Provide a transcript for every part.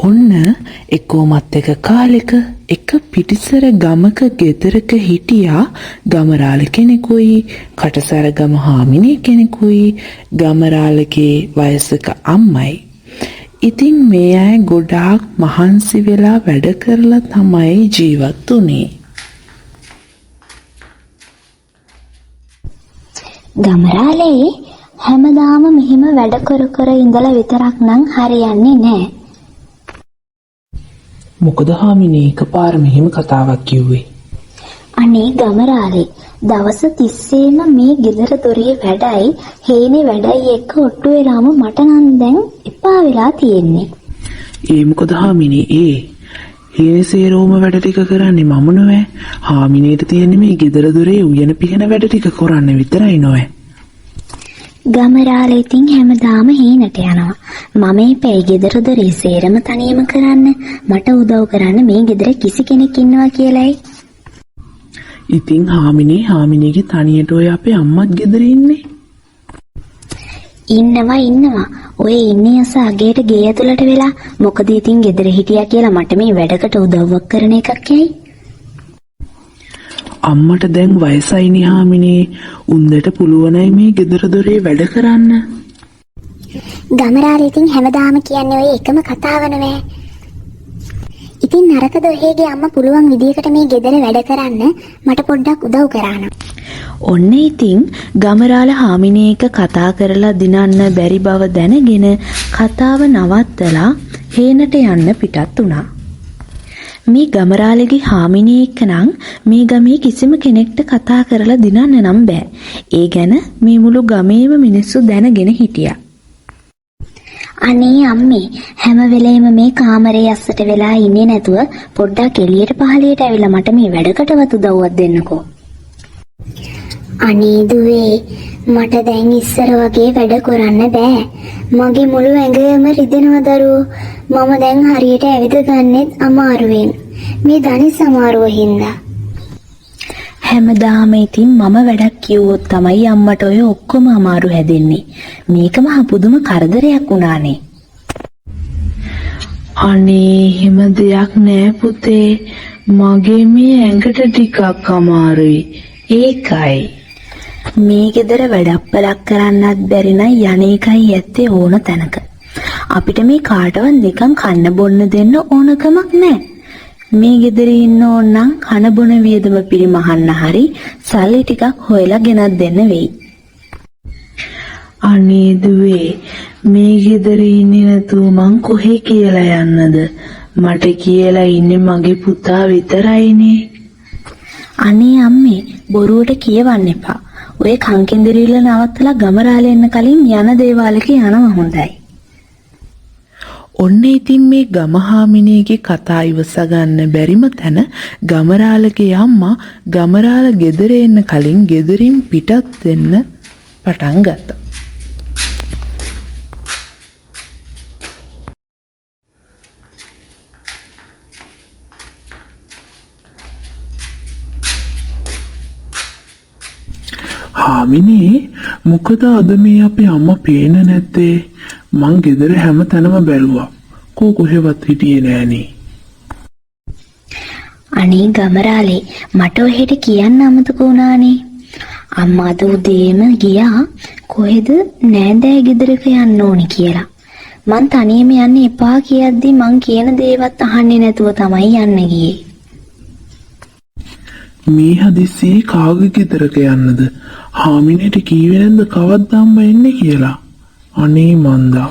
ඔන්න එකෝමත් එක කාලෙක එක පිටිසර ගමක ගෙදරක හිටියා ගමරාල කෙනෙකුයි කටසරගම හාමිනේ කෙනෙකුයි ගමරාලගේ වයසක අම්මයි. ඉතින් මේ අය ගොඩාක් මහන්සි වෙලා වැඩ කරලා තමයි ජීවත් වුනේ. ගමරාලේ හැමදාම මෙහෙම වැඩ කර ඉඳලා විතරක් නම් හරියන්නේ නැහැ. මොකද හාමිනේ එකපාර මෙහෙම කතාවක් කිව්වේ? අනේ ගමරාලේ දවස් 30ෙම මේ ගෙදර දොරේ වැඩයි හේනේ වැඩයි එක්ක ඔට්ටු වෙලාම මට නම් දැන් එපා වෙලා තියෙන්නේ. ඒ මොකද හාමිනේ හේනේ සේරෝම වැඩ ටික කරන්නේ මම නෑ. හාමිනේට තියෙන්නේ මේ ගෙදර දොරේ උයන පිහන වැඩ ටික කරන්න විතරයි නෝය. ගමරාලේ ඉතින් හැමදාම හීනට යනවා. මම මේ ගෙදර දොරේ සේරම තනියම කරන්න මට උදව් කරන්න මේ ගෙදර කිසි කෙනෙක් ඉන්නවා කියලායි. ඉතින් හාමිනේගේ තනියට ඔය අපේ අම්මත් ගෙදර ඉන්නේ. ඉන්නවා. ඔය ඉන්නේ අස අගේට ගේ ඇතුළට වෙලා. මොකද ඉතින් ගෙදර හිටියා කියලා මට මේ වැඩකට උදව්වක් කරන එකක් යයි. අම්මට දැන් වයසයිනේ හාමිනේ. උන්දට පුළුවනයි මේ ගෙදර දොරේ වැඩ කරන්න. ගමරාලේ ඉතින් හැමදාම කියන්නේ ඔය එකම කතාව නෙවෙයි. ඉතින් නරක දොරේගේ අම්මා පුළුවන් විදියකට මේ ගෙදර වැඩ කරන්න මට පොඩ්ඩක් උදව් කරාන. ඔන්න ඉතින් ගමරාල හාමිනේ එක කතා කරලා දිනන්න බැරි බව දැනගෙන කතාව නවත්තලා හේනට යන්න පිටත් වුණා. මේ ගමරාලගේ හාමිනේ එක්කනම් මේ ගමේ කිසිම කෙනෙක්ට කතා කරලා දිනන්න නම් බෑ. ඒ ගැන මේ මුළු ගමේම මිනිස්සු දැනගෙන හිටියා. අනේ අම්මේ හැම වෙලේම මේ කාමරේ අස්සට වෙලා ඉන්නේ නැතුව පොඩ්ඩක් එළියට පහළියට ඇවිල්ලා මට මේ වැඩකටවත් උදව්වක් දෙන්නකෝ. අනේ දුවේ මට දැන් ඉස්සර වගේ වැඩ කරන්න බෑ. මගේ මුළු ඇඟම රිදෙනවා දරුවෝ. මම දැන් හරියට ඇවිද ගන්නෙත් අමාරුවෙන්. මේ ධනිස් අමාරුව හින්දා. හැමදාම ඉතින් මම වැඩක් කිව්වොත් තමයි අම්මට ඔය ඔක්කොම අමාරු හැදෙන්නේ. මේක මහ පුදුම කරදරයක් වුණානේ. අනේ එහෙම දෙයක් නෑ පුතේ. මගේ මේ ඇඟට ටිකක් අමාරුයි. ඒකයි. මේ ගෙදර වැඩප්පලක් කරන්නත් බැරි නම් යන්නේකයි ඇත්තේ ඕන තැනක. අපිට මේ කාටවත් නිකන් කන්න බොන්න දෙන්න ඕනකමක් නැහැ. මේ ගෙදර ඉන්න ඕන නම් කන බොන වියදම පිරිමහන්න හරි සල්ලි ටිකක් හොයලා ගෙනත් දෙන්න වෙයි. අනේ දුවේ මේ ගෙදර ඉන්නේ නැතුව මං කොහේ කියලා යන්නද? මට කියලා ඉන්නේ මගේ පුතා විතරයිනේ. අනේ අම්මේ බොරුවට කියවන්න එපා. ඔය කංකෙන්දරිල්ල නවත්තලා ගමරාලේ එන්න කලින් යන දේවාලෙක යනවා හොඳයි. ඔන්න ඉතින් මේ ගමහාමිනේගේ කතා ඉවස ගන්න බැරිම තැන ගමරාලගේ අම්මා ගමරාල ගෙදර එන්න කලින් ගෙදරින් පිටත් වෙන්න පටන් ගත්තා. හාමිනේ මොකද අද මේ අපේ අම්මා පේන නැත්තේ? මං ගෙදර හැම තැනම බැලුවා. කොහෙවත් හිටියේ නෑනේ. අනේ ගමරාලේ මට ඔහෙට කියන්න අමතක වුණානේ. අම්මා අද උදේම ගියා කොහෙද නෑදෑ ගෙදරක යන්න ඕනි කියලා. මං තනියම යන්න එපා කියද්දි මං කියන දේවත් අහන්නේ නැතුව තමයි යන්න ගියේ. මේ හදිස්සියේ කාගේ ගෙදරක යන්නද? හාමිනේට කීවේ නැද්ද කවද්ද අම්මා එන්නේ කියලා? අනේ මන්දා.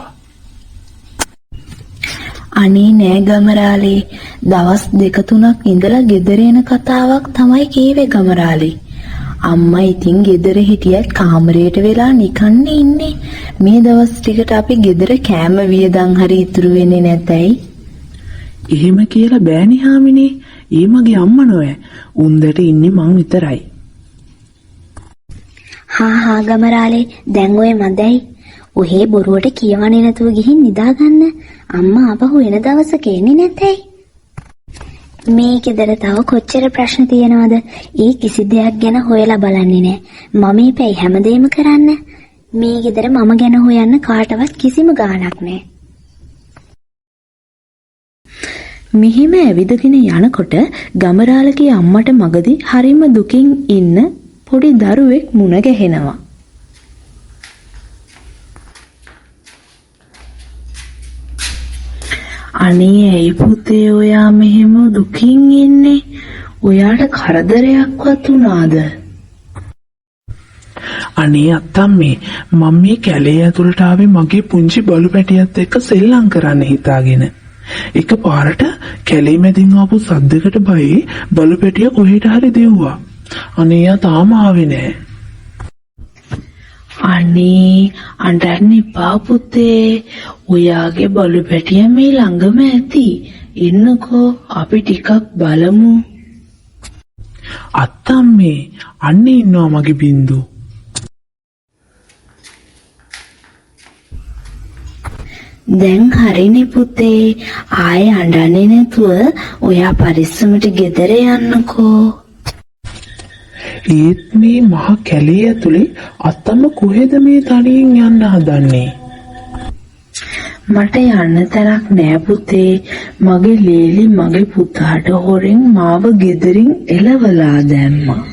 අනේ නෑ ගමරාලේ දවස් 2-3ක් ඉඳලා ගෙදර එන කතාවක් තමයි කීවේ ගමරාලේ. අම්මා ඉතින් ගෙදර හිටියත් කාමරයට වෙලා නිකන්නේ ඉන්නේ. මේ දවස් ටිකට අපි ගෙදර කෑම වියදම් හරි ඉතුරු වෙන්නේ නැතයි. එහෙම කියලා බෑනේ හාමිනේ. ඒ මගේ අම්මා නෝය. උන්දට ඉන්නේ මං විතරයි. හා ගමරාලේ දැන් ඔය මදයි. ඔහේ බොරුවට කියවන්නේ නැතුව ගිහින් නිදාගන්න. අම්මා ආපහු එන දවසක එන්නේ නැතයි. මේ ගෙදර තව කොච්චර ප්‍රශ්න තියෙනවද? ඒ කිසි දෙයක් ගැන හොයලා බලන්නේ නැහැ. මම මේ පැයි හැමදේම කරන්න. මේ ගෙදර මම ගැන හොයන්න කාටවත් කිසිම ගාණක් නැහැ. මෙහිම ඇවිදගෙන යනකොට ගමරාලගේ අම්මට මගදී හරිම දුකින් ඉන්න පොඩි දරුවෙක් මුණ ගැහෙනවා. අනේ ඇයි පුතේ ඔයා මෙහෙම දුකින් ඉන්නේ? ඔයාට කරදරයක්වත් වුණාද? අනේ අත්තම්මේ මම මේ කැලේ ඇතුළට ආවේ මගේ පුංචි බලු පැටියත් එක්ක සෙල්ලම් කරන්න හිතාගෙන. එකපාරට කැලේ මැදින් ආපු සද්දයකට බයි බලු පැටිය කොහෙට හරි දෙව්වා. අනේ යා තාම ආවේ නැහැ. අනේ අඬන්න එපා පුතේ. ඔයාගේ බලු පැටිය මේ ළඟම ඇති. එන්නකෝ අපි ටිකක් බලමු. අත්තම්මේ අන්න ඉන්නවා මගේ බින්දු. දැන් හරිනේ පුතේ. ආයෙ අඬන්නේ නැතුව ඔයා පරිස්සමට ගෙදර යන්නකෝ. ඒත් මේ මහ කැලේ ඇතුලේ අත්තම්ම කොහෙද මේ තනියෙන් යන්න හදන්නේ? මට යන්න තැනක් නෑ පුතේ. මගේ ලේලි මගේ පුතාට හොරෙන් මාව ගෙදරින් එලවලා දැම්මා.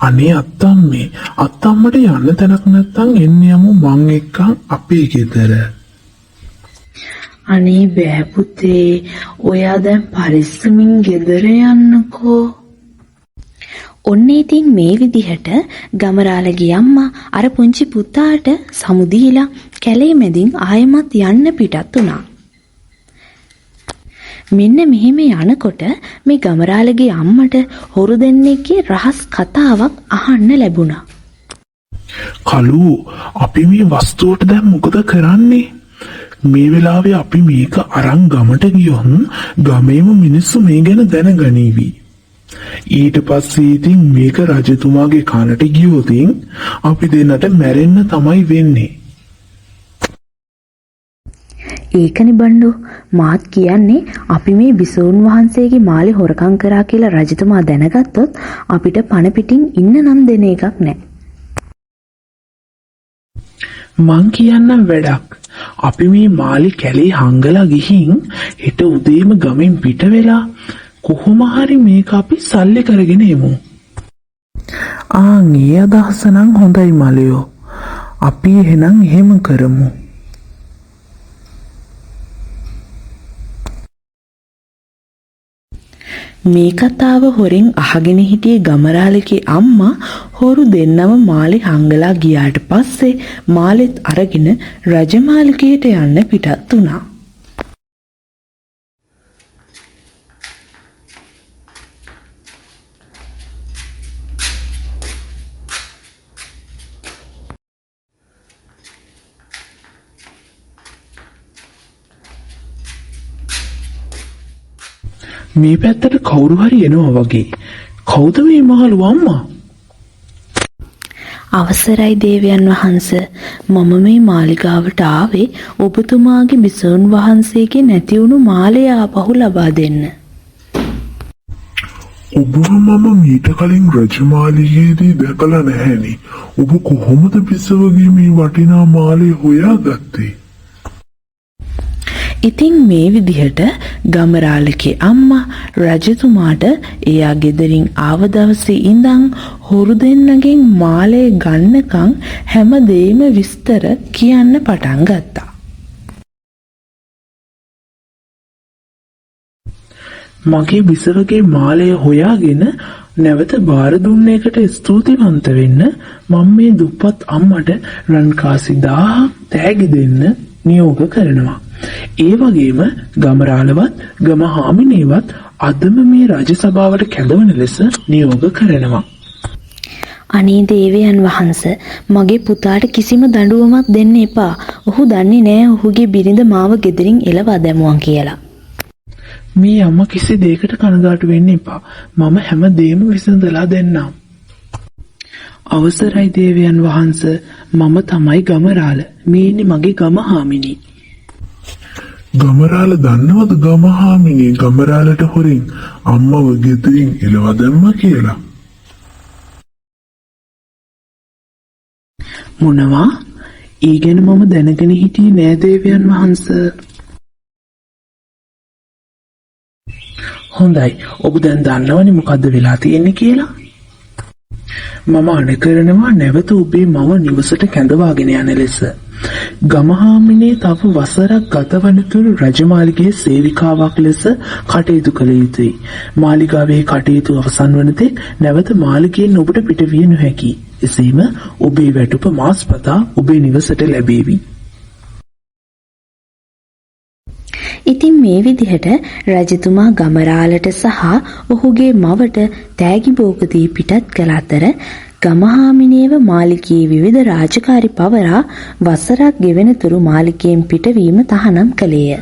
අනේ අත්තම්මේ අත්තම්මට යන්න තැනක් නැත්තම් එන්න යමු මං එක්ක අපේ ගෙදර. අනේ බෑ පුතේ. ඔයා දැන් පරිස්සමින් ගෙදර යන්නකෝ. ඔන්න ඉතින් මේ විදිහට ගමරාලගේ අම්මා අර පුංචි පුතාට සමුදීලා කැලේ මැදින් ආයෙමත් යන්න පිටත් වුණා. මෙන්න මෙහෙම යනකොට මේ ගමරාලගේ අම්මට හොරු දෙන්නෙක්ගේ රහස් කතාවක් අහන්න ලැබුණා. කලු අපි මේ වස්තුවට දැන් මොකද කරන්නේ? මේ වෙලාවේ අපි මේක අරන් ගමට ගියොත් ගමේම මිනිස්සු මේ ගැන දැනගනීවි. ඊට පස්සේ ඉතින් මේක රජතුමාගේ කනට ගියොත් අපි දෙන්නට මැරෙන්න තමයි වෙන්නේ. ඒකනේ බණ්ඩෝ මාත් කියන්නේ අපි මේ බිසෝන් වහන්සේගේ මාලේ හොරකම් කරා කියලා රජතුමා දැනගත්තොත් අපිට පණ පිටින් ඉන්න නම් දෙන එකක් නැහැ. මං කියන්නම් වැඩක්. අපි මේ මාලේ කැලේ හංගලා ගිහින් හෙට උදේම ගමෙන් පිට වෙලා කොහොම හරි මේක අපි සල්ලි කරගෙන එමු. ඒ අදහස නම් හොඳයි මලයෝ. අපි එහෙනම් එහෙම කරමු. මේ කතාව හොරෙන් අහගෙන හිටියේ ගමරාලගේ අම්මා හොරු දෙන්නම මාලේ හංගලා ගියාට පස්සේ මාලෙත් අරගෙන රජමාලිගයට යන්න පිටත් වුණා. මේ පැත්තට කවුරු හරි එනවා වගේ. කවුද මේ මහලු අම්මා? අවසරයි දේවයන් වහන්ස. මම මේ මාලිගාවට ආවේ ඔබතුමාගේ බිසෝන් වහන්සේගේ නැති වුණු මාලය ආපහු ලබා දෙන්න. ඔබව මම මීට කලින් රජමාලිගයේදී දැකලා නැහැනේ. ඔබ කොහොමද බිසවගේ මේ වටිනා මාලය හොයාගත්තේ? ඉතින් මේ විදිහට ගමරාලගේ අම්මා රජතුමාට එයා ගෙදරින් ආව දවසේ ඉඳන් හොරු දෙන්නගෙන් මාලේ ගන්නකම් හැමදේම විස්තර කියන්න පටන් ගත්තා. මගේ බිසවගේ මාලය හොයාගෙන නැවත බාර දුන්න එකට ස්තුතිවන්ත වෙන්න මම මේ දුප්පත් අම්මට රන්කාසි 1000ක් තෑගි දෙන්න නියෝග කරනවා. ඒ වගේම ගමරාලවත් ගම හාමිනේවත් අදම මේ රජ සභාවට කැඳවන ලෙස නියෝග කරනවා. අනේ දේවයන් වහන්ස මගේ පුතාට කිසිම දඬුවමක් දෙන්න එපා. ඔහු දන්නේ නෑ ඔහුගේ බිරිඳ මාව ගෙදරින් එලවා දැමුවන් කියලා. මේ අම්මා කිසි දෙයකට කනගාටු වෙන්න එපා. මම හැම දෙයක්ම විසඳලා දෙන්නම්. අවසරයි දේවයන් වහන්ස. මම තමයි ගමරාල. මේ ඉන්නේ මගේ ගම හාමිනේ. ගමරාල දන්නවද ගමහාමිනේ ගමරාලට හොරින් අම්මව ගෙදරින් එලවා දැම්මා කියලා? මොනවා? ඊගෙන මම දැනගෙන හිටියේ නෑ දේවයන් වහන්ස. හොඳයි. ඔබ දැන් දන්නවනේ මොකද්ද වෙලා තියෙන්නේ කියලා? මම අනකරනවා නැවත ඔබේ මව නිවසට කැඳවාගෙන යන ලෙස. ගමහාමිනේ තව වසරක් ගතවනතුරු රජමාලිගයේ සේවිකාවක් ලෙස කටයුතු කළ යුතුයි. මාලිගාවේ කටයුතු අවසන් වන තෙක් නැවත මාලිගයෙන් ඔබට පිටවිය නොහැකි. එසේම ඔබේ වැටුප මාස්පතා ඔබේ නිවසට ලැබේවි. ඉතින් මේ විදිහට රජතුමා ගමරාලට සහ ඔහුගේ මවට තෑගි භෝග දී පිටත් කළ අතර ගමහාමිනේව මාලිගයේ විවිධ රාජකාරි පවරා වසරක් ගෙවෙන තුරු මාලිගයෙන් පිටවීම තහනම් කළේය.